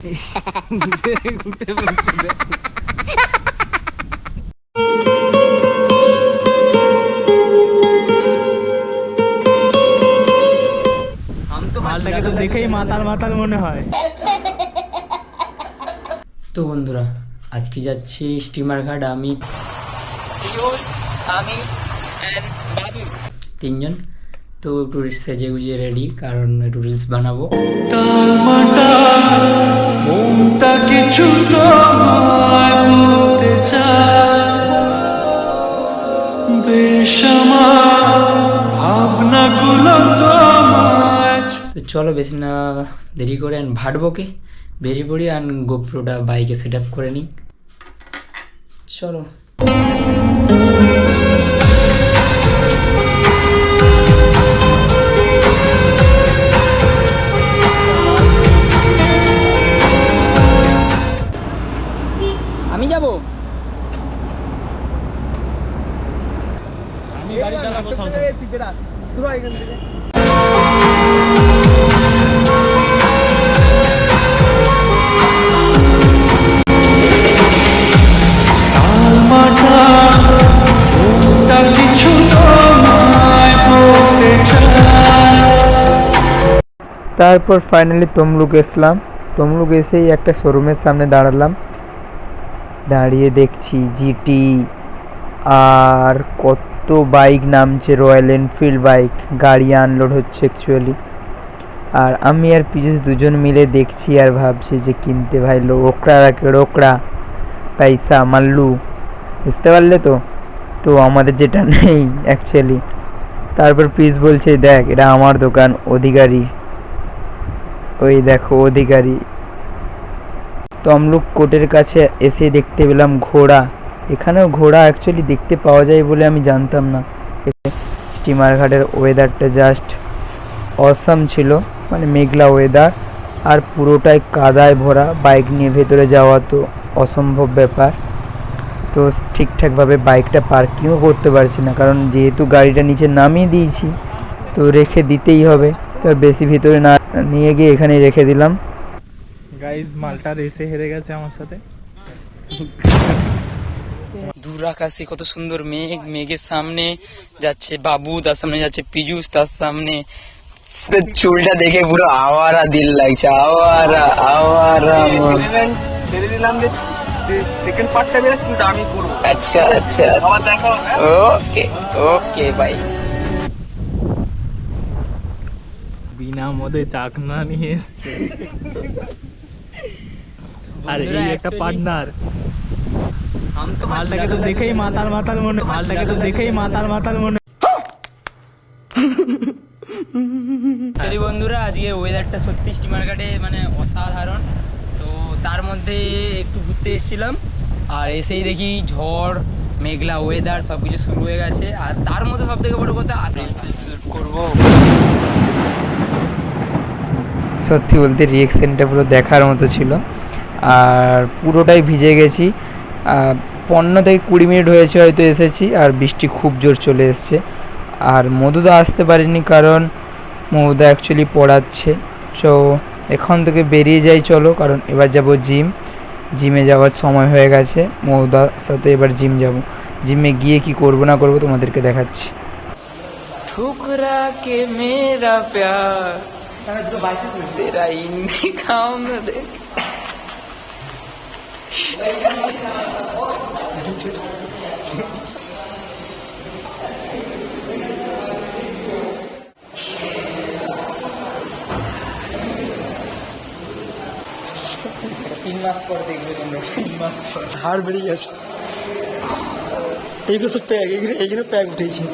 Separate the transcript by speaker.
Speaker 1: মালটাকে তো দেখেই মাতাল মাতাল মনে হয়।
Speaker 2: তো বন্ধুরা, আজকে যাচ্ছি স্টিমার ঘাট। আমি তিনজন। তো একটু সেজে গুজে রেডি, কারণ একটু রিলস বানাবো। কিছু তো চলো বেশি না দেরি করে ভাটবোকে বেরিয়ে পড়ি, আর গোপ্রোটা বাইকে সেট আপ করে নিই। চলো। আমি যাব,
Speaker 1: আমি গাড়ি চালাবো সব।
Speaker 3: তারপর ফাইনালি তমলুক এসলাম। তমলুক এসেই একটা শোরুমের সামনে দাঁড়ালাম। দাঁড়িয়ে দেখছি জিটি আর কত বাইক নামছে, রয়্যাল এনফিল্ড বাইক। গাড়ি আনলোড হচ্ছে অ্যাকচুয়ালি। আর আমি আর পীযূষ দুজন মিলে দেখছি আর ভাবছি যে কিনতে ভাই রোকড়া রাখে, রোকড়া পয়সা মাল্লু, বুঝতে পারলে তো। তো আমাদের যেটা নেই অ্যাকচুয়ালি। তারপর পীযূষ বলছে দেখ এটা আমার দোকান, অধিকারী, ওই দেখো অধিকারী। তমলুক কোর্টের কাছে এসে দেখতে পেলাম ঘোড়া। এখানেও ঘোড়া অ্যাকচুয়ালি দেখতে পাওয়া যায় বলে আমি জানতাম না। স্টিমার ঘাটের ওয়েদারটা জাস্ট অসাম ছিল, মানে মেঘলা ওয়েদার, আর পুরোটাই কাদায় ভরা। বাইক নিয়ে ভেতরে যাওয়া তো অসম্ভব ব্যাপার। তো ঠিকঠাকভাবে বাইকটা পার্কিংও করতে পারছি না, কারণ যেহেতু গাড়িটা নিচে নামিয়ে দিয়েছি তো রেখে দিতেই হবে। তো বেশি ভিতরে না নিয়ে গিয়ে এখানে রেখে দিলাম।
Speaker 1: গাইস, মালটা রেসে হেরে গেছে আমার সাথে।
Speaker 2: দূর আকাশে কত সুন্দর মেঘ, মেঘের সামনে যাচ্ছে বাবু, তার সামনে যাচ্ছে পীযূষ, তার সামনে চুলটা দেখে পুরো আওয়ারা দিল লাগছে, আওয়ারা আওয়ারা। ছেড়ে দিলাম যে সেকেন্ড পার্টটা বের চুলটা আমি করব। আচ্ছা আচ্ছা, আবার দেখো। ওকে ওকে ভাই।
Speaker 1: বিনা মদে চাকনা নিয়ে এসছে। আর এই একটা পার্টনার। মালটাকে তো দেখেই মাতাল মাতাল মনে, মালটাকে তো দেখেই মাতাল মাতাল মনে।
Speaker 2: চলি বন্ধুরা, আজকে ওয়েদারটা সত্যি স্টিমার ঘাটে মানে অসাধারণ। তো তার মধ্যে একটু ঘুরতে এসেছিলাম, আর এসেই দেখি ঝড়, মেঘলা ওয়েদার সব কিছু শুরু হয়ে গেছে। আর তার মধ্যে সব থেকে বড় কথা, শ্যুট করবো।
Speaker 3: সত্যি বলতে রিয়েকশনটা পুরো দেখার মতো ছিল। আর পুরোটাই ভিজে গেছি। 15 থেকে 20 মিনিট হয়েছে হয়তো এসেছি, আর বৃষ্টি খুব জোর চলে এসছে। আর মধুদা আসতে পারিনি, কারণ মধুদা অ্যাকচুয়ালি পড়াচ্ছে। সো এখন থেকে বেরিয়ে যাই চলো, কারণ এবার যাব জিমে যাওয়ার সময় হয়ে গেছে। মধুদার সাথে এবার জিম যাব। জিমে গিয়ে কি করব না করব তোমাদেরকে দেখাচ্ছি।
Speaker 2: ठुकरा के मेरा प्यार तेरा इंतकाम देख। तीन मास पर देखबे তোমরা, 3 মাস পর হাড় বেরিয়ে গেছে। এইগুলো সব প্যাক, এইগুলো প্যাক উঠেছে।